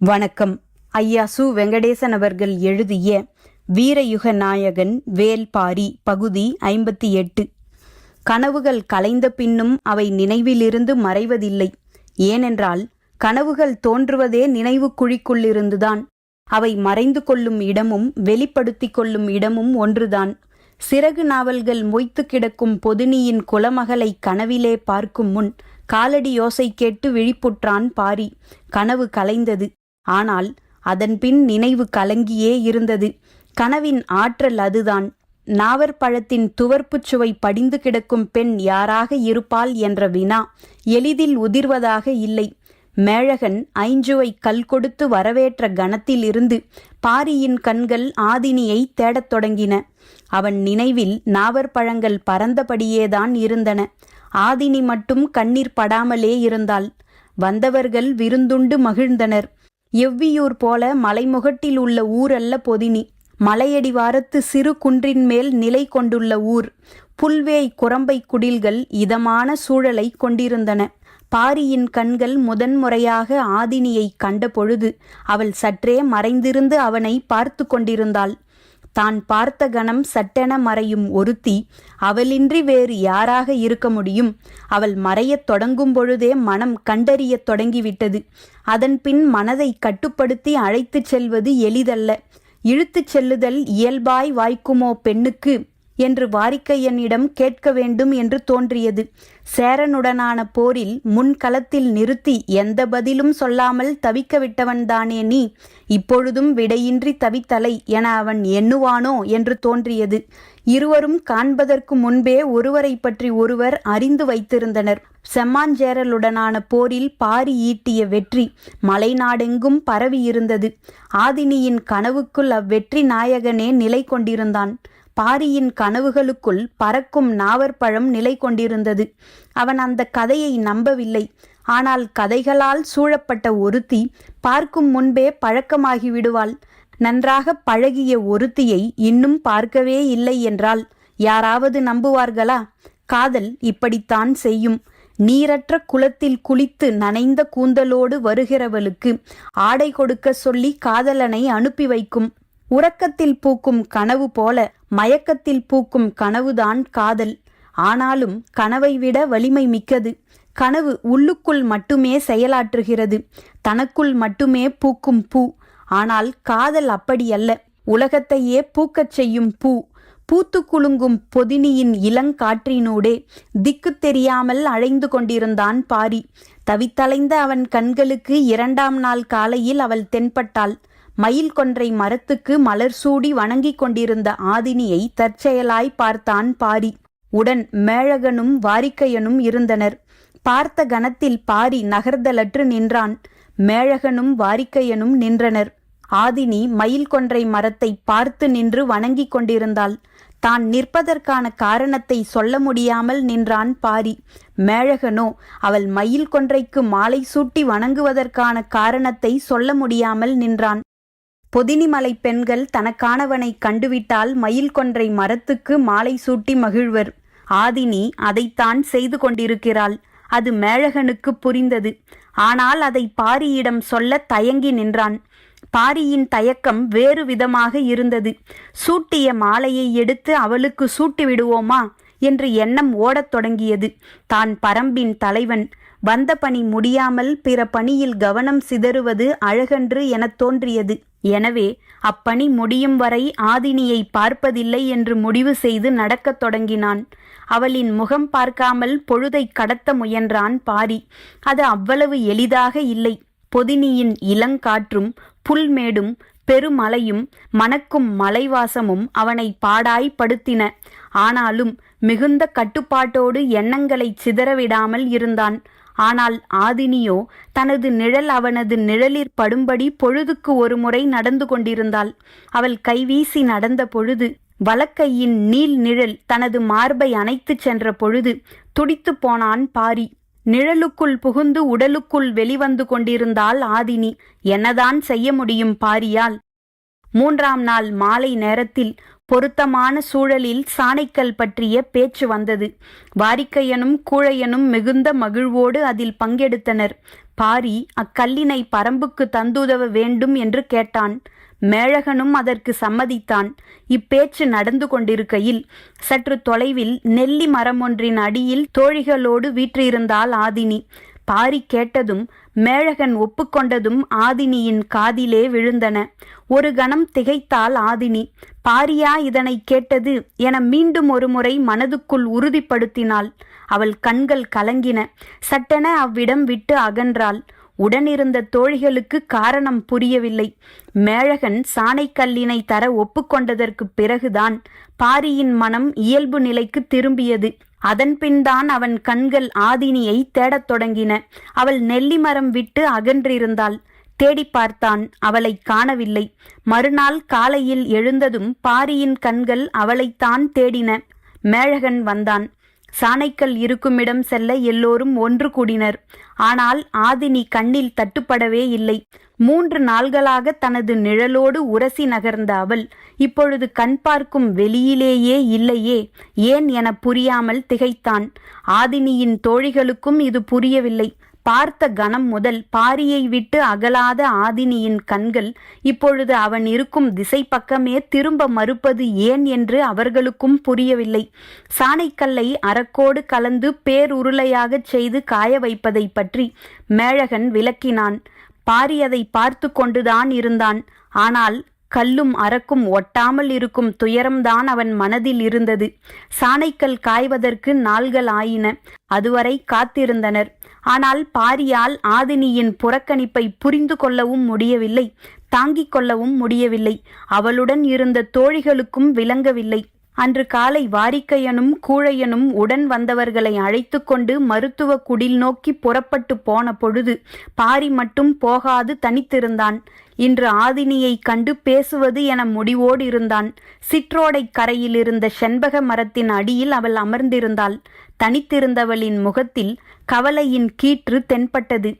வணக்கம். ஐயா சு. வெங்கடேசன் அவர்கள் எழுதிய வீரயுக நாயகன் வேல்பாரி பகுதி 58. கனவுகள் கலைந்த பின்னும் அவை நினைவிலிருந்து மறைவதில்லை. ஏனென்றால் கனவுகள் தோன்றுவதே நினைவு குழிக்குள்ளிருந்துதான். அவை மறைந்து கொள்ளும் இடமும் வெளிப்படுத்திக் கொள்ளும் இடமும் ஒன்றுதான். சிறகு நாவல்கள் மொய்த்து கிடக்கும் பொதினியின் குலமகளை கனவிலே பார்க்கும் முன் காலடி யோசை கேட்டு விழிப்புற்றான் பாரி. கனவு கலைந்தது. ஆனால் அதன்பின் நினைவு கலங்கியே இருந்தது. கனவின் ஆற்றல் அதுதான். நாவற்பழத்தின் துவர்ப்புச் சுவை படிந்து கிடக்கும் பெண் யாராக இருப்பாள் என்ற வினா எளிதில் உதிர்வதாக இல்லை. மேழகன் ஐஞ்சுவை கல் கொடுத்து வரவேற்ற கணத்திலிருந்து பாரியின் கண்கள் ஆதினியை தேடத் தொடங்கின. அவன் நினைவில் நாவற்பழங்கள் பறந்தபடியேதான் இருந்தன. ஆதினி மட்டும் கண்ணீர் படாமலே இருந்தாள். வந்தவர்கள் விருந்துண்டு மகிழ்ந்தனர். எவ்வியூர் போல மலைமுகட்டில் உள்ள ஊரல்ல பொதினி. மலையடிவாரத்து சிறு குன்றின் மேல் நிலை கொண்டுள்ள ஊர். புல்வேய் குரம்பை குடில்கள் இதமான சூழலை கொண்டிருந்தன. பாரியின் கண்கள் முதன்முறையாக ஆதினியை கண்ட பொழுது அவள் சற்றே மறைந்திருந்து அவனை பார்த்து கொண்டிருந்தாள். தான் பார்த்த கணம் சட்டென மறையும் ஒருத்தி அவளின்றி வேறு யாராக இருக்க முடியும்? அவள் மறையத் தொடங்கும் பொழுதே மனம் கண்டறியத் தொடங்கிவிட்டது. அதன்பின் மனதை கட்டுப்படுத்தி அழைத்துச் செல்வது எளிதல்ல. இழுத்துச் செல்லுதல் இயல்பாய் வாய்க்குமோ பெண்ணுக்கு என்று வாரிக்கையனிடம் கேட்க வேண்டும் என்று தோன்றியது. சேரனுடனான போரில் முன்களத்தில் நிறுத்தி எந்த பதிலும் சொல்லாமல் தவிக்க விட்டவன்தானே நீ, இப்பொழுதும் விடையின்றி தவித்தலை என அவன் எண்ணுவானோ என்று தோன்றியது. இருவரும் காண்பதற்கு முன்பே ஒருவரை பற்றி ஒருவர் அறிந்து வைத்திருந்தனர். செம்மாஞ்சேரலுடனான போரில் பாரி ஈட்டிய வெற்றி மலைநாடெங்கும் பரவியிருந்தது. ஆதினியின் கனவுக்குள் அவ்வெற்றி நாயகனே நிலை கொண்டிருந்தான். பாரியின் கனவுகளுக்குள் பறக்கும் நாவற்பழம் நிலை கொண்டிருந்தது. அவன் அந்த கதையை நம்பவில்லை. ஆனால் கதைகளால் சூழப்பட்ட ஒருத்தி பார்க்கும் முன்பே பழக்கமாகி விடுவாள். நன்றாக பழகிய ஒருத்தியை இன்னும் பார்க்கவே இல்லை என்றால் யாராவது நம்புவார்களா? காதல் இப்படித்தான் செய்யும். நீரற்ற குளத்தில் குளித்து நனைந்த கூந்தலோடு வருகிறவளுக்கு ஆடை கொடுக்க சொல்லி காதலனை அனுப்பி வைக்கும். உறக்கத்தில் பூக்கும் கனவு போல மயக்கத்தில் பூக்கும் கனவுதான் காதல். ஆனாலும் கனவை விட வலிமை மிக்கது. கனவு உள்ளுக்குள் மட்டுமே செயலாற்றுகிறது. தனக்குள் மட்டுமே பூக்கும் பூ. ஆனால் காதல் அப்படியல்ல. உலகத்தையே பூக்கச் செய்யும் பூ. பூத்து குலுங்கும் பொதினியின் இளங்காற்றினூடே திக்கு தெரியாமல் அழைந்து கொண்டிருந்தான் பாரி. தவித்தலைந்த அவன் கண்களுக்கு 2ஆம் நாள் காலையில் அவள் தென்பட்டாள். மயில் கொன்றை மரத்துக்கு மலர் சூடி வணங்கிக் கொண்டிருந்த ஆதினியை தற்செயலாய் பார்த்தான் பாரி. உடன் மேழகனும் வாரிக்கையனும் இருந்தனர். பார்த்த கணத்தில் பாரி நகர்தலற்று நின்றான். மேழகனும் வாரிக்கையனும் நின்றனர். ஆதினி மயில் கொன்றை மரத்தை பார்த்து நின்று வணங்கிக் கொண்டிருந்தாள். தான் நிற்பதற்கான காரணத்தை சொல்ல முடியாமல் நின்றான் பாரி. மேழகனோ அவள் மயில் கொன்றைக்கு மாலை சூட்டி வணங்குவதற்கான காரணத்தை சொல்ல முடியாமல் நின்றான். பொதினிமலை பெண்கள் தனக்கானவனை கண்டுவிட்டால் மயில் கொன்றை மரத்துக்கு மாலை சூட்டி மகிழ்வர். ஆதினி அதைத்தான் செய்து கொண்டிருக்கிறாள். அது மேழகனுக்கு புரிந்தது. ஆனால் அதை பாரியிடம் சொல்ல தயங்கி நின்றான். பாரியின் தயக்கம் வேறு விதமாக இருந்தது. சூட்டிய மாலையை எடுத்து அவளுக்கு சூட்டி விடுவோமா என்று எண்ணம் ஓடத் தொடங்கியது. தான் பரம்பின் தலைவன். வந்த பணி முடியாமல் பிற பணியில் கவனம் சிதறுவது அழகன்று எனத் தோன்றியது. எனவே அப்பணி முடியும் வரை ஆதினியை பார்ப்பதில்லை என்று முடிவு செய்து நடக்கத் தொடங்கினான். அவளின் முகம் பார்க்காமல் பொழுதை கடத்த முயன்றான் பாரி. அது அவ்வளவு எளிதாக இல்லை. பொதினியின் இளங்காற்றும் புல்மேடும் பெருமலையும் மணக்கும் மலைவாசமும் அவனை பாடாய்படுத்தின. ஆனாலும் மிகுந்த கட்டுப்பாட்டோடு எண்ணங்களை சிதறவிடாமல் இருந்தான். ஆனால் ஆதினியோ தனது நிழல் அவனது நிழலிற் படும்படி பொழுதுக்கு ஒரு முறை நடந்து கொண்டிருந்தாள். அவள் கைவீசி நடந்த பொழுது வலக்கையின் நீள் நிழல் தனது மார்பை அணைத்துச் சென்ற பொழுது துடித்து போனான் பாரி. நிழலுக்குள் புகுந்து உடலுக்குள் வெளிவந்து கொண்டிருந்தாள் ஆதினி. என்னதான் செய்ய முடியும் பாரியால்? 3ஆம் நாள் மாலை நேரத்தில் பொருத்தமான சூழலில் சாணைக்கல் பற்றிய பேச்சு வந்தது. வாரிக்கையனும் கூழையனும் மிகுந்த மகிழ்வோடு அதில் பங்கெடுத்தனர். பாரி அக்கல்லினை பரம்புக்கு தந்துதவ வேண்டும் என்று கேட்டான். மேழகனும் அதற்கு சம்மதித்தான். இப்பேச்சு நடந்து கொண்டிருக்கையில் சற்று தொலைவில் நெல்லி மரமொன்றின் அடியில் தோழிகளோடு வீற்றிருந்தாள் ஆதினி. பாரி கேட்டதும் மேழகன் ஒப்புக்கொண்டதும் ஆதினியின் காதிலே விழுந்தன. ஒரு கணம் திகைத்தாள் ஆதினி. பாரியா இதனை கேட்டது என மீண்டும் ஒருமுறை மனதுக்குள் உறுதிப்படுத்தினாள். அவள் கண்கள் கலங்கின. சட்டென அவ்விடம் விட்டு அகன்றாள். உடனிருந்த தோழிகளுக்கு காரணம் புரியவில்லை. மேழகன் சாணைக்கல்லினை தர ஒப்புக்கொண்டதற்கு பிறகுதான் பாரியின் மனம் இயல்பு நிலைக்கு திரும்பியது. அதன்பின்தான் அவன் கண்கள் ஆதினியை தேடத் தொடங்கின. அவள் நெல்லிமரம் விட்டு அகன்றிருந்தாள். தேடி பார்த்தான். அவளை காணவில்லை. மறுநாள் காலையில் எழுந்ததும் பாரியின் கண்கள் அவளைத்தான் தேடின. மேழகன் வந்தான். சாணைக்கல் இருக்குமிடம் செல்ல எல்லோரும் ஒன்று கூடினர். ஆனால் ஆதினி கண்ணில் தட்டுப்படவே இல்லை. 3 நாள்களாக தனது நிழலோடு உரசி நகர்ந்த அவள் இப்பொழுது கண் பார்க்கும் வெளியிலேயே இல்லையே, ஏன் என புரியாமல் திகைத்தான். ஆதினியின் தோழிகளுக்கும் இது புரியவில்லை. பார்த்த கணம் முதல் பாரியை விட்டு அகலாத ஆதினியின் கண்கள் இப்பொழுது அவன் இருக்கும் திசை பக்கமே திரும்ப மறுப்பது ஏன் என்று அவர்களுக்கும் புரியவில்லை. சாணைக்கல்லை அரக்கோடு கலந்து பேருருளையாகச் செய்து காய வைப்பதை பற்றி மேழகன் விளக்கினான். பாரி அதை பார்த்து கொண்டுதான் இருந்தான். ஆனால் கல்லும் அரக்கும் ஒட்டாமல் இருக்கும் துயரம்தான் அவன் மனதில் இருந்தது. சாணைக்கல் காய்வதற்கு நாள்கள் ஆயின. அதுவரை காத்திருந்தனர். ஆனால் பாரியால் ஆதினியின் புறக்கணிப்பை புரிந்து கொள்ளவும் முடியவில்லை, தாங்கிக் கொள்ளவும் முடியவில்லை. அவளுடன் இருந்த தோழிகளுக்கும் விளங்கவில்லை. அன்று காலை வாரிக்கையனும் கூழையனும் உடன் வந்தவர்களை அழைத்து கொண்டு மருத்துவ குடில் நோக்கி புறப்பட்டு போன பொழுது பாரி மட்டும் போகாது தனித்திருந்தான். இன்று ஆதினியை கண்டு பேசுவது என முடிவோடு இருந்தான். சிற்றோடை கரையில் இருந்த செண்பக மரத்தின் அடியில் அவள் அமர்ந்திருந்தாள். தனித்திருந்தவளின் முகத்தில் கவலையின் கீற்று தென்பட்டது.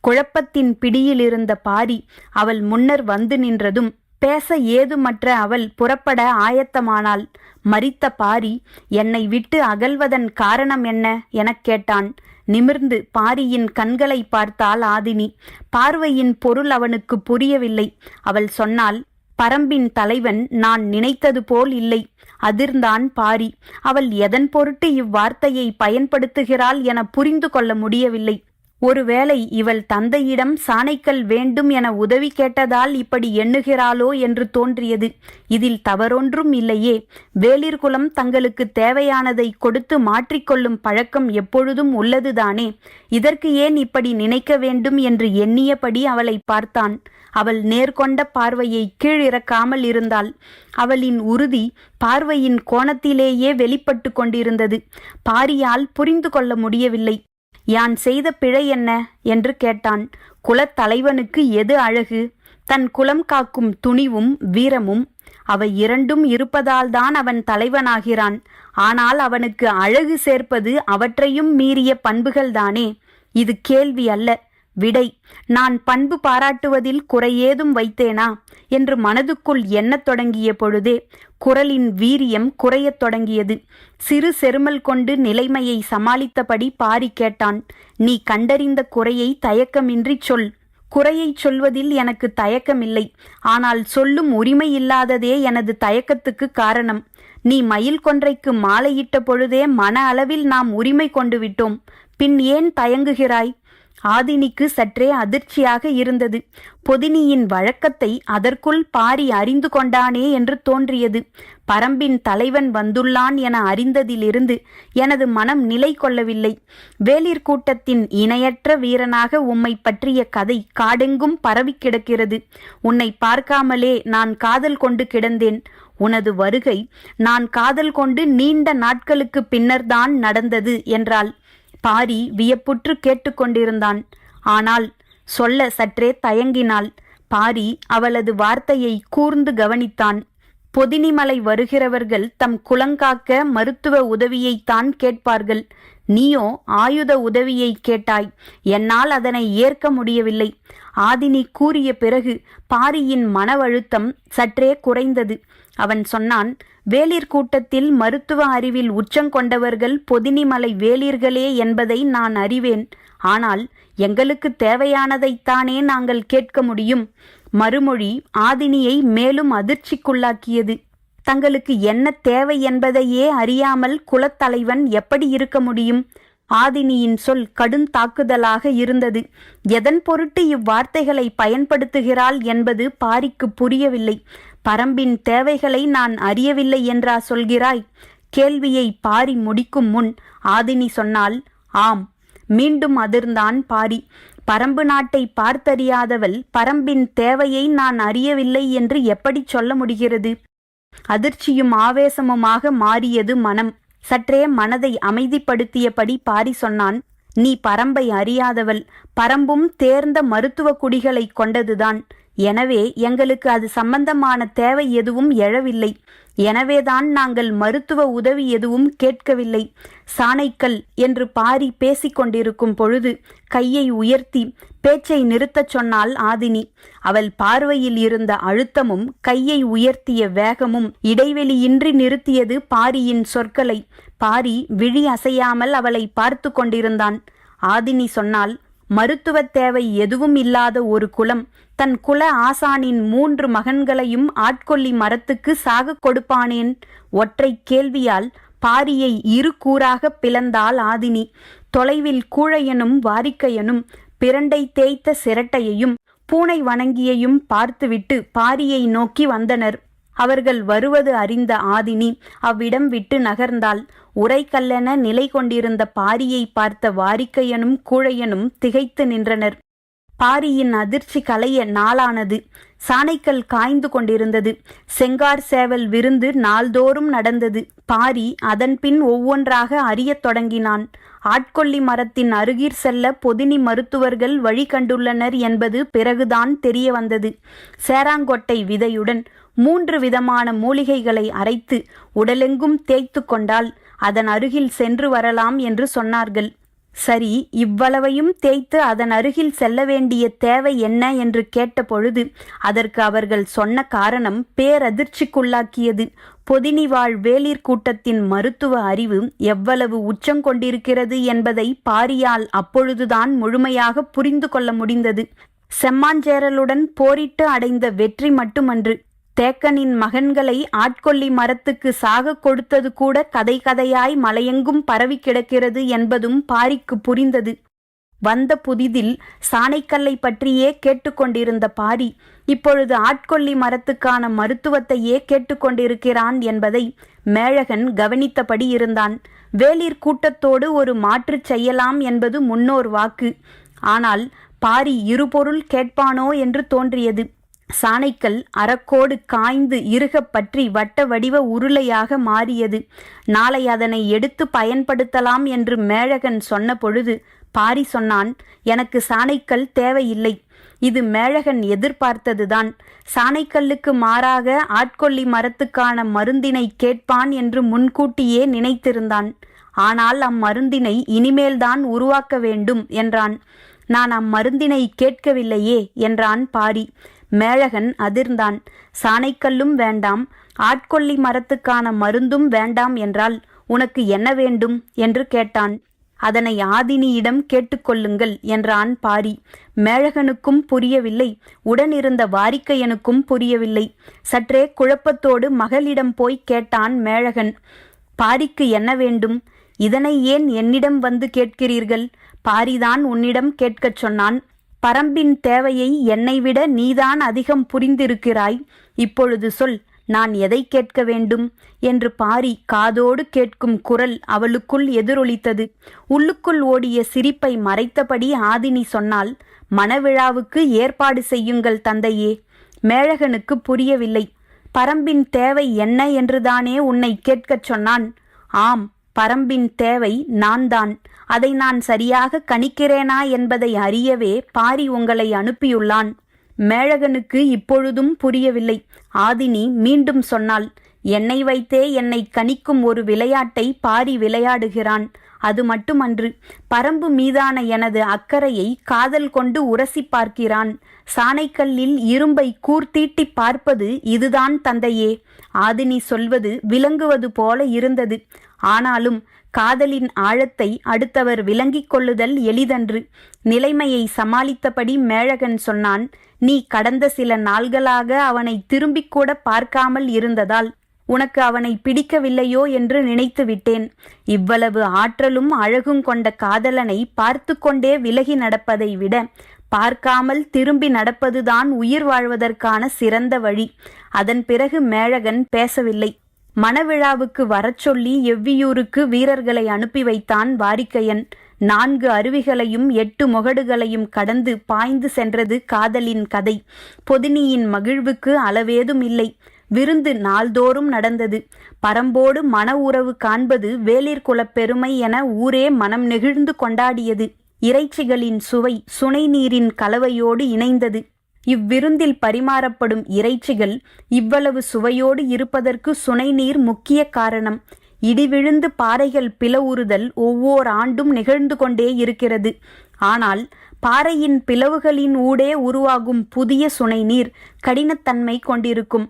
குழப்பத்தின் பிடியில் இருந்த பாரி அவள் முன்னர் வந்து நின்றதும் பேச ஏதுமற்ற அவள் புறப்பட ஆயத்தமானாள். மரித்த பாரி என்னை விட்டு அகல்வதன் காரணம் என்ன எனக் கேட்டான். நிமிர்ந்து பாரியின் கண்களை பார்த்தாள் ஆதினி. பார்வையின் பொருள் அவனுக்கு புரியவில்லை. அவள் சொன்னாள், பரம்பின் தலைவன் நான் நினைத்தது போல் இல்லை. அதிர்ந்தான் பாரி. அவள் எதன் பொருட்டு இவ்வார்த்தையை பயன்படுத்துகிறாள் என புரிந்து கொள்ள முடியவில்லை. ஒருவேளை இவள் தந்தையிடம் சாணைக்கல் வேண்டும் என உதவி கேட்டதால் இப்படி எண்ணுகிறாளோ என்று தோன்றியது. இதில் தவறொன்றும் இல்லையே. வேளிர்குலம் தங்களுக்கு தேவையானதை கொடுத்து மாற்றிக்கொள்ளும் பழக்கம் எப்பொழுதும் உள்ளதுதானே. இதற்கு ஏன் இப்படி நினைக்க வேண்டும் என்று எண்ணியபடி அவளை பார்த்தான். அவள் நேர்கொண்ட பார்வையை கீழிறக்காமல் இருந்தாள். அவளின் உறுதி பார்வையின் கோணத்திலேயே வெளிப்பட்டு கொண்டிருந்தது. பாரியால் புரிந்து கொள்ள முடியவில்லை. யான் செய்த பிழை என்ன என்று கேட்டான். குலத்தலைவனுக்கு எது அழகு? தன் குலம் காக்கும் துணிவும் வீரமும். அவை இரண்டும் இருப்பதால்தான் அவன் தலைவனாகிறான். ஆனால் அவனுக்கு அழகு சேர்ப்பது அவற்றையும் மீறிய பண்புகள்தானே. இது கேள்வி அல்ல, விடை. நான் பண்பு பாராட்டுவதில் குறையேதும் வைத்தேனா என்று மனதுக்குள் எண்ணத் தொடங்கிய பொழுதே குரலின் வீரியம் குறையத் தொடங்கியது. சிறு செருமல் கொண்டு நிலைமையை சமாளித்தபடி பாரி கேட்டான். நீ கண்டறிந்த குறையை தயக்கமின்றி சொல். குறையை சொல்வதில் எனக்கு தயக்கமில்லை. ஆனால் சொல்லும் உரிமை இல்லாததே எனது தயக்கத்துக்கு காரணம். நீ மயில் கொன்றைக்கு மாலையிட்ட பொழுதே மன அளவில் நாம் உரிமை கொண்டு விட்டோம். பின் ஏன் தயங்குகிறாய்? ஆதினிக்கு சற்றே அதிர்ச்சியாக இருந்தது. பொதினியின் வழக்கத்தை அதற்குள் பாரி அறிந்து கொண்டானே என்று தோன்றியது. பரம்பின் தலைவன் வந்துள்ளான் என அறிந்ததிலிருந்து எனது மனம் நிலை கொள்ளவில்லை. வேளிர் கூட்டத்தின் இணையற்ற வீரனாக உம்மை பற்றிய கதை காடெங்கும் பரவி கிடக்கிறது. உன்னை பார்க்காமலே நான் காதல் கொண்டு கிடந்தேன். உனது வருகை நான் காதல் கொண்டு நீண்ட நாட்களுக்கு பின்னர்தான் நடந்தது என்றாள். பாரி வியப்புற்று கேட்டுக்கொண்டிருந்தான். ஆனால் சொல்ல சற்றே தயங்கினாள். பாரி அவளது வார்த்தையை கூர்ந்து கவனித்தான். பொதினிமலை வருகிறவர்கள் தம் குலங்காக்க மருத்துவ உதவியைத்தான் கேட்பார்கள். நீயோ ஆயுத உதவியை கேட்டாய். என்னால் அதனை ஏற்க முடியவில்லை. ஆதினி கூறிய பிறகு பாரியின் மனவழுத்தம் சற்றே குறைந்தது. அவன் சொன்னான், வேளிர் கூட்டத்தில் மருத்துவ அறிவில் உச்சங்கொண்டவர்கள் பொதினிமலை வேளிர்களே என்பதை நான் அறிவேன். ஆனால் எங்களுக்கு தேவையானதைத்தானே நாங்கள் கேட்க முடியும். மறுமொழி ஆதினியை மேலும் அதிர்ச்சிக்குள்ளாக்கியது. தங்களுக்கு என்ன தேவை என்பதையே அறியாமல் குலத்தலைவன் எப்படி இருக்க முடியும்? ஆதினியின் சொல் கடுந்தாக்குதலாக இருந்தது. எதன் பொருட்டு இவ்வார்த்தைகளை பயன்படுத்துகிறாள் என்பது பாரிக்கு புரியவில்லை. பரம்பின் தேவைகளை நான் அறியவில்லை என்றா சொல்கிறாய்? கேள்வியை பாரி முடிக்கும் முன் ஆதினி சொன்னால், ஆம். மீண்டும் அதிர்ந்தான் பாரி. பரம்பு நாட்டை பார்த்தறியாதவள் பரம்பின் தேவையை நான் அறியவில்லை என்று எப்படி சொல்ல முடிகிறது? அதிர்ச்சியும் ஆவேசமுமாக மாறியது மனம். சற்றே மனதை அமைதிப்படுத்தியபடி பாரி சொன்னான், நீ பரம்பை அறியாதவள். பரம்பும் தேர்ந்த மருத்துவ குடிகளை கொண்டதுதான். எனவே எங்களுக்கு அது சம்பந்தமான தேவை எதுவும் எழவில்லை. எனவேதான் நாங்கள் மருத்துவ உதவி எதுவும் கேட்கவில்லை. சாணைக்கல் என்று பாரி பேசிக்கொண்டிருக்கும் பொழுது கையை உயர்த்தி பேச்சை நிறுத்தச் சொன்னாள் ஆதினி. அவள் பார்வையில் இருந்த அழுத்தமும் கையை உயர்த்திய வேகமும் இடைவெளியின்றி நிறுத்தியது பாரியின் சொற்களை. பாரி விழி அசையாமல் அவளை பார்த்து கொண்டிருந்தான். ஆதினி சொன்னால், மருத்துவ தேவை எதுவும் இல்லாத ஒரு குலம் தன் குல ஆசானின் 3 மகன்களையும் ஆட்கொல்லி மரத்துக்கு சாக கொடுப்பானேன்? ஒற்றை கேள்வியால் பாரியை 2 கூறாக பிளந்தாள் ஆதினி. தொலைவில் கூழையனும் வாரிக்கையனும் பிரண்டை தேய்த்த சிரட்டையையும் பூனை வணங்கியையும் பார்த்துவிட்டு பாரியை நோக்கி வந்தனர். அவர்கள் வருவது அறிந்த ஆதினி அவ்விடம் விட்டு நகர்ந்தாள். உரைக்கல்லென நிலை கொண்டிருந்த பாரியை பார்த்த வாரிக்கையனும் கூழையனும் திகைத்து நின்றனர். பாரியின் அதிர்ச்சி கலைய நாளானது. சாணைக்கல் காய்ந்து கொண்டிருந்தது. செங்கார் சேவல் விருந்து நாள்தோறும் நடந்தது. பாரி அதன்பின் ஒவ்வொன்றாக அறியத் தொடங்கினான். ஆட்கொல்லி மரத்தின் அருகிற் செல்ல பொதினி மருத்துவர்கள் வழி கண்டுள்ளனர் என்பது பிறகுதான் தெரிய வந்தது. சேராங்கொட்டை விதையுடன் 3 விதமான மூலிகைகளை அரைத்து உடலெங்கும் தேய்த்து கொண்டால் அதன் அருகில் சென்று வரலாம் என்று சொன்னார்கள். சரி, இவ்வளவையும் தேய்த்து அதன் அருகில் செல்ல வேண்டிய தேவை என்ன என்று கேட்டபொழுது அதற்கு அவர்கள் சொன்ன காரணம் பேரதிர்ச்சிக்குள்ளாக்கியது. பொதினி வாழ் வேளிர் கூட்டத்தின் மருத்துவ அறிவு எவ்வளவு உச்சங்கொண்டிருக்கிறது என்பதை பாரியால் அப்பொழுதுதான் முழுமையாக புரிந்து கொள்ள முடிந்தது. செம்மாஞ்சேரலுடன் போரிட்டு அடைந்த வெற்றி மட்டுமன்று, தேக்கனின் மகன்களை ஆட்கொல்லி மரத்துக்கு சாக கொடுத்தது கூட கதை கதையாய் மலையெங்கும் பரவி கிடக்கிறது என்பதும் பாரிக்கு புரிந்தது. வந்த புதிதில் சாணைக்கல்லை பற்றியே கேட்டுக்கொண்டிருந்த பாரி இப்பொழுது ஆட்கொல்லி மரத்துக்கான மருத்துவத்தையே கேட்டுக்கொண்டிருக்கிறான் என்பதை மேழகன் கவனித்தபடி இருந்தான். வேளிர் கூட்டத்தோடு ஒரு மாற்று செய்யலாம் என்பது முன்னோர் வாக்கு. ஆனால் பாரி இருபொருள் கேட்பானோ என்று தோன்றியது. சாணைக்கல் அறக்கோடு காய்ந்து இறுகப் பற்றி வட்ட வடிவ உருளையாக மாறியது. நாளை அதனை எடுத்து பயன்படுத்தலாம் என்று மேழகன் சொன்ன பொழுது பாரி சொன்னான், எனக்கு சாணைக்கல் தேவையில்லை. இது மேழகன் எதிர்பார்த்ததுதான். சாணைக்கல்லுக்கு மாறாக ஆட்கொல்லி மரத்துக்கான மருந்தினை கேட்பான் என்று முன்கூட்டியே நினைத்திருந்தான். ஆனால் அம்மருந்தினை இனிமேல்தான் உருவாக்க வேண்டும் என்றான். நான் அம்மருந்தினை கேட்கவில்லையே என்றான் பாரி. மேழகன் அதிர்ந்தான். சாணைக்கல்லும் வேண்டாம், ஆட்கொல்லி மரத்துக்கான மருந்தும் வேண்டாம் என்றால் உனக்கு என்ன வேண்டும் என்று கேட்டான். அதனை ஆதினியிடம் கேட்டுக்கொள்ளுங்கள் என்றான் பாரி. மேழகனுக்கும் புரியவில்லை, உடனிருந்த வாரிக்கையனுக்கும் புரியவில்லை. சற்றே குழப்பத்தோடு மகளிடம் போய் கேட்டான் மேழகன். பாரிக்கு என்ன வேண்டும்? இதனை ஏன் என்னிடம் வந்து கேட்கிறீர்கள்? பாரிதான் உன்னிடம் கேட்கச் சொன்னான். பரம்பின் தேவையை என்னை விட நீதான் அதிகம் புரிந்திருக்கிறாய். இப்பொழுது சொல், நான் எதை கேட்க வேண்டும் என்று பாரி காதோடு கேட்கும் குரல் அவளுக்குள் எதிரொலித்தது. உள்ளுக்குள் ஓடிய சிரிப்பை மறைத்தபடி ஆதினி சொன்னால், மணவிழாவுக்கு ஏற்பாடு செய்யுங்கள் தந்தையே. மேழகனுக்கு புரியவில்லை. பரம்பின் தேவை என்ன என்றுதானே உன்னை கேட்கச் சொன்னான்? ஆம், பரம்பின் தேவை நான்தான். அதை நான் சரியாக கணிக்கிறேனா என்பதை அறியவே பாரி உங்களை அனுப்பியுள்ளான். மேழகனுக்கு இப்பொழுதும் புரியவில்லை. ஆதினி மீண்டும் சொன்னாள், என்னை வைத்தே என்னை கணிக்கும் ஒரு விளையாட்டை பாரி விளையாடுகிறான். அது மட்டுமன்று, பரம்பு மீதான எனது அக்கறையை காதல் கொண்டு உரசி பார்க்கிறான். சாணைக்கல்லில் இரும்பை கூர்த்தீட்டி பார்ப்பது இதுதான் தந்தையே. ஆதினி சொல்வது விளங்குவது போல இருந்தது. ஆனாலும் காதலின் ஆழத்தை அடுத்தவர் விளங்கிக் கொள்ளுதல் எளிதன்று. நிலைமையை சமாளித்தபடி மேழகன் சொன்னான், நீ கடந்த சில நாள்களாக அவனை திரும்பிக் கூட பார்க்காமல் இருந்ததால் உனக்கு அவனை பிடிக்கவில்லையோ என்று நினைத்து விட்டேன். இவ்வளவு ஆற்றலும் அழகும் கொண்ட காதலனை பார்த்து கொண்டே விலகி நடப்பதை விட பார்க்காமல் திரும்பி நடப்பதுதான் உயிர் வாழ்வதற்கான சிறந்த வழி. அதன் பிறகு மேழகன் பேசவில்லை. மணவிழாவுக்கு வரச் சொல்லி எவ்வியூருக்கு வீரர்களை அனுப்பி வைத்தான் வாரிக்கையன். 4 அருவிகளையும் 8 முகடுகளையும் கடந்து பாய்ந்து சென்றது காதலின் கதை. பொதினியின் மகிழ்வுக்கு அளவேதும் இல்லை. விருந்து நாள்தோறும் நடந்தது. பரம்போடு மன உறவு காண்பது வேளிர்குலப் பெருமை என ஊரே மனம் நெகிழ்ந்து கொண்டாடியது. இறைச்சிகளின் சுவை சுனை நீரின் கலவையோடு இணைந்தது. இவ்விருந்தில் பரிமாறப்படும் இறைச்சிகள் இவ்வளவு சுவையோடு இருப்பதற்கு சுனை நீர் முக்கிய காரணம். இடிவிழுந்து பாறைகள் பிளவுறுதல் ஒவ்வொரு ஆண்டும் நிகழ்ந்து கொண்டே இருக்கிறது. ஆனால் பாறையின் பிளவுகளின் ஊடே உருவாகும் புதிய சுனை நீர் கடினத்தன்மை கொண்டிருக்கும்.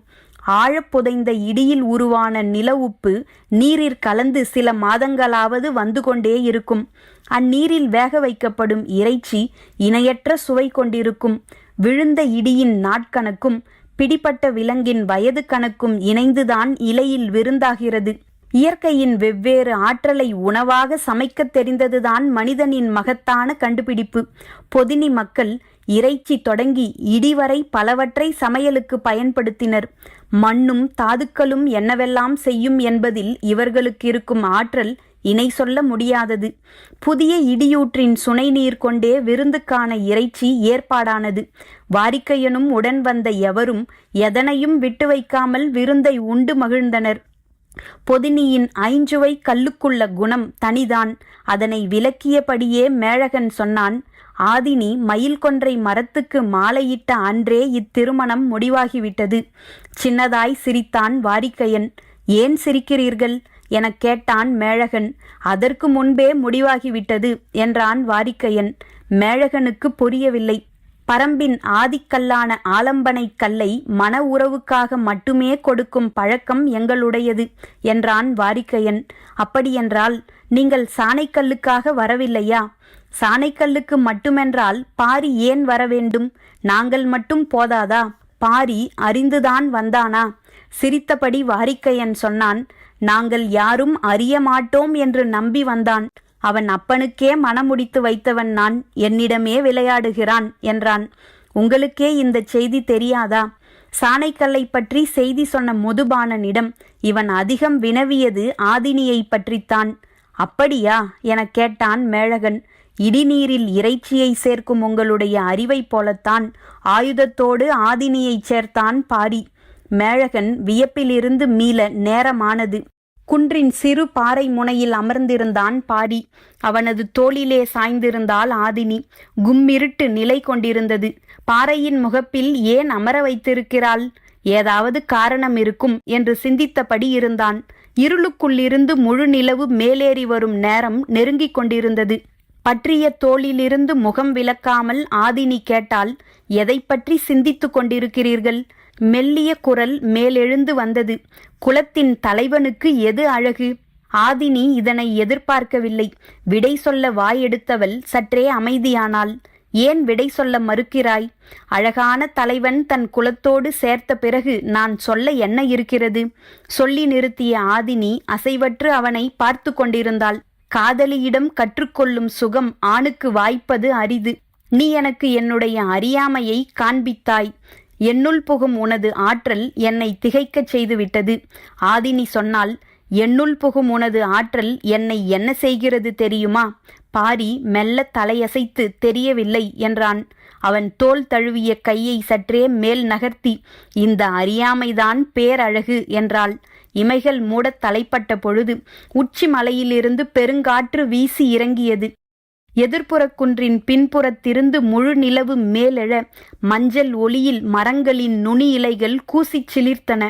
ஆழப்புதைந்த இடியில் உருவான நில உப்பு நீரில் கலந்து சில மாதங்களாவது வந்து கொண்டே இருக்கும். அந்நீரில் வேக வைக்கப்படும் இறைச்சி இணையற்ற சுவை கொண்டிருக்கும். விழுந்த இடியின் நாட்கணக்கும் பிடிப்பட்ட விலங்கின் வயது கணக்கும் இணைந்துதான் இலையில் விருந்தாகிறது. இயற்கையின் வெவ்வேறு ஆற்றலை உணவாக சமைக்க தெரிந்ததுதான் மனிதனின் மகத்தான கண்டுபிடிப்பு. பொதினி மக்கள் இறைச்சி தொடங்கி இடிவரை பலவற்றை சமையலுக்கு பயன்படுத்தினர். மண்ணும் தாதுக்களும் என்னவெல்லாம் செய்யும் என்பதில் இவர்களுக்கு இருக்கும் ஆற்றல் இணை சொல்ல முடியாதது. புதிய இடியூற்றின் சுனை நீர் கொண்டே விருந்துக்கான இறைச்சி ஏற்பாடானது. வாரிக்கையனும் உடன் வந்த எவரும் எதனையும் விட்டு வைக்காமல் விருந்தை உண்டு மகிழ்ந்தனர். பொதினியின் ஐஞ்சுவை கல்லுக்குள்ள குணம் தனிதான். அதனை விளக்கியபடியே மேழகன் சொன்னான், ஆதினி மயில் கொன்றை மரத்துக்கு மாலையிட்ட அன்றே இத்திருமணம் முடிவாகிவிட்டது. சின்னதாய் சிரித்தான் வாரிக்கையன். ஏன் சிரிக்கிறீர்கள் எனக் கேட்டான் மேழகன். அதற்கு முன்பே முடிவாகிவிட்டது என்றான் வாரிக்கையன். மேழகனுக்கு புரியவில்லை. பரம்பின் ஆதிக்கல்லான ஆலம்பனை கல்லை மன உறவுக்காக மட்டுமே கொடுக்கும் பழக்கம் எங்களுடையது என்றான் வாரிக்கையன். அப்படியென்றால் நீங்கள் சாணைக்கல்லுக்காக வரவில்லையா? சாணைக்கல்லுக்கு மட்டுமென்றால் பாரி ஏன் வர வேண்டும்? நாங்கள் மட்டும் போதாதா? பாரி அறிந்துதான் வந்தானா? சிரித்தபடி வாரிக்கையன் சொன்னான், நாங்கள் யாரும் அறிய மாட்டோம் என்று நம்பி வந்தான். அவன் அப்பனுக்கே மனமுடித்து வைத்தவன் நான். என்னிடமே விளையாடுகிறான் என்றான். உங்களுக்கே இந்த செய்தி தெரியாதா? சாணைக்கல்லை பற்றி செய்தி சொன்ன முதுபாணனிடம் இவன் அதிகம் வினவியது ஆதினியை பற்றித்தான். அப்படியா எனக் கேட்டான் மேழகன். இடிநீரில் இறைச்சியை சேர்க்கும் உங்களுடைய அறிவைப் போலத்தான் ஆயுதத்தோடு ஆதினியைச் சேர்த்தான் பாரி. மேழகன் வியப்பிலிருந்து மீள நேரமானது. குன்றின் சிறு பாறை முனையில் அமர்ந்திருந்தான் பாரி. அவனது தோளிலே சாய்ந்திருந்தாள் ஆதினி. கும்மிருட்டு நிலை கொண்டிருந்தது. பாறையின் முகப்பில் ஏன் அமர வைத்திருக்கிறாள்? ஏதாவது காரணம் இருக்கும் என்று சிந்தித்தபடி இருந்தான். இருளுக்குள்ளிருந்து முழு நிலவு மேலேறி வரும் நேரம் நெருங்கிக் கொண்டிருந்தது. பற்றிய தோளிலிருந்து முகம் விலக்காமல் ஆதினி கேட்டாள், எதை பற்றி சிந்தித்து கொண்டிருக்கிறீர்கள்? மெல்லிய குரல் மேலெழுந்து வந்தது. குலத்தின் தலைவனுக்கு எது அழகு? ஆதினி இதனை எதிர்பார்க்கவில்லை. விடை சொல்ல வாயெடுத்தவள் சற்றே அமைதியானாள். ஏன் விடை சொல்ல மறுக்கிறாய்? அழகான தலைவன் தன் குலத்தோடு சேர்த்த பிறகு நான் சொல்ல என்ன இருக்கிறது? சொல்லி நிறுத்திய ஆதினி அசைவற்று அவனை பார்த்து கொண்டிருந்தாள். காதலியிடம் கற்றுக்கொள்ளும் சுகம் ஆணுக்கு வாய்ப்பது அரிது. நீ எனக்கு என்னுடைய அறியாமையை காண்பித்தாய். என்னுள் புகும் உனது ஆற்றல் என்னை திகைக்கச் செய்துவிட்டது. ஆதினி சொன்னால், என்னுள் புகும் உனது ஆற்றல் என்னை என்ன செய்கிறது தெரியுமா? பாரி மெல்ல தலையசைத்து தெரியவில்லை என்றான். அவன் தோள் தழுவிய கையை சற்றே மேல் நகர்த்தி, இந்த அறியாமைதான் பேரழகு என்றாள். இமைகள் மூடத் தலைப்பட்ட பொழுது உச்சி மலையிலிருந்து பெருங்காற்று வீசி இறங்கியது. எதிர்ப்புறக் குன்றின் பின்புறத்திருந்து முழு நிலவு மேலெழ மஞ்சள் ஒளியில் மரங்களின் நுனி இலைகள் கூசிச் சிலிர்த்தன.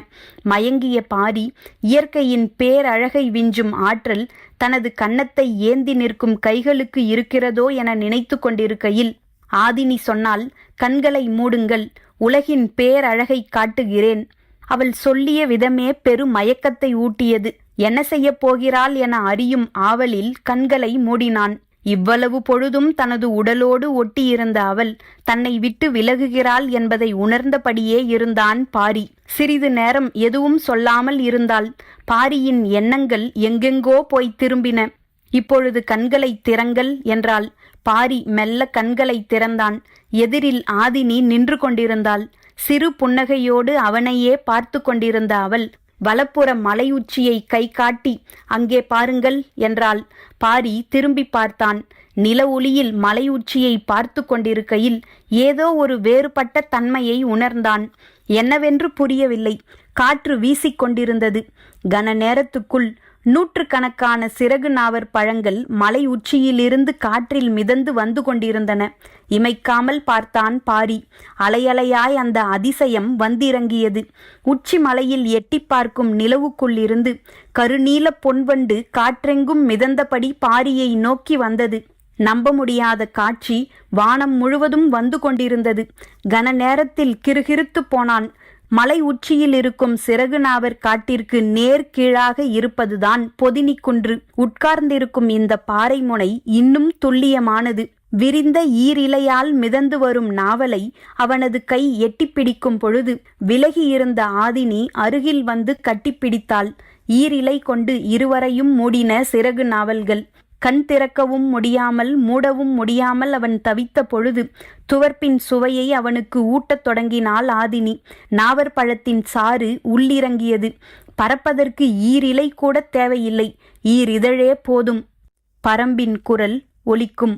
மயங்கிய பாரி இயற்கையின் பேரழகை விஞ்சும் ஆற்றல் தனது கன்னத்தை ஏந்தி நிற்கும் கைகளுக்கு இருக்கிறதோ என நினைத்து கொண்டிருக்கையில் ஆதினி சொன்னால், கண்களை மூடுங்கள், உலகின் பேரழகை காட்டுகிறேன். அவள் சொல்லிய விதமே பெரு மயக்கத்தை ஊட்டியது. என்ன செய்யப் போகிறாள் என அறியும் ஆவலில் கண்களை மூடினான். இவ்வளவு பொழுதும் தனது உடலோடு ஒட்டியிருந்த அவள் தன்னை விட்டு விலகுகிறாள் என்பதை உணர்ந்தபடியே இருந்தான் பாரி. சிறிது நேரம் எதுவும் சொல்லாமல் இருந்தாள். பாரியின் எண்ணங்கள் எங்கெங்கோ போய் திரும்பின. இப்பொழுது கண்களை திறங்கள் என்றாள். பாரி மெல்ல கண்களை திறந்தான். எதிரில் ஆதினி நின்று கொண்டிருந்தாள். சிறு புன்னகையோடு அவனையே பார்த்து கொண்டிருந்த அவள் வலப்புற மலை உச்சியை கை காட்டி, அங்கே பாருங்கள் என்றாள். பாரி திரும்பி பார்த்தான். நில ஒளியில் மலை உச்சியை பார்த்து கொண்டிருக்கையில் ஏதோ ஒரு வேறுபட்ட தன்மையை உணர்ந்தான். என்னவென்று புரியவில்லை. காற்று வீசிக்கொண்டிருந்தது. கன நேரத்துக்குள் நூற்றுக்கணக்கான சிறகு நாவர் பழங்கள் மலை உச்சியிலிருந்து காற்றில் மிதந்து வந்து கொண்டிருந்தன. இமைக்காமல் பார்த்தான் பாரி. அலையலையாய் அந்த அதிசயம் வந்திறங்கியது. உச்சி மலையில் எட்டி பார்க்கும் நிலவுக்குள்ளிருந்து கருநீல பொன்வண்டு காற்றெங்கும் மிதந்தபடி பாரியை நோக்கி வந்தது. நம்ப முடியாத காட்சி வானம் முழுவதும் வந்து கொண்டிருந்தது. கன நேரத்தில் கிறுகிறுத்து போனான். மலை உச்சியில் இருக்கும் சிறகு நாவர் காட்டிற்கு நேர் கீழாக இருப்பதுதான் பொதினி குன்று. உட்கார்ந்திருக்கும் இந்த பாறை முனை இன்னும் துல்லியமானது. விரிந்த ஈரிலையால் மிதந்து வரும் நாவலை அவனது கை எட்டிப்பிடிக்கும் பொழுது விலகியிருந்த ஆதினி அருகில் வந்து கட்டிப்பிடித்தாள். ஈரிலை கொண்டு இருவரையும் மூடின சிறகு நாவல்கள். கண் திறக்கவும் முடியாமல் மூடவும் முடியாமல் அவன் தவித்த பொழுது துவர்ப்பின் சுவையை அவனுக்கு ஊட்டத் தொடங்கினாள் ஆதினி. நாவர் பழத்தின் சாறு உள்ளிறங்கியது. பறப்பதற்கு ஈரிலை கூட தேவையில்லை, ஈரிதழே போதும். பரம்பின் குரல் ஒலிக்கும்.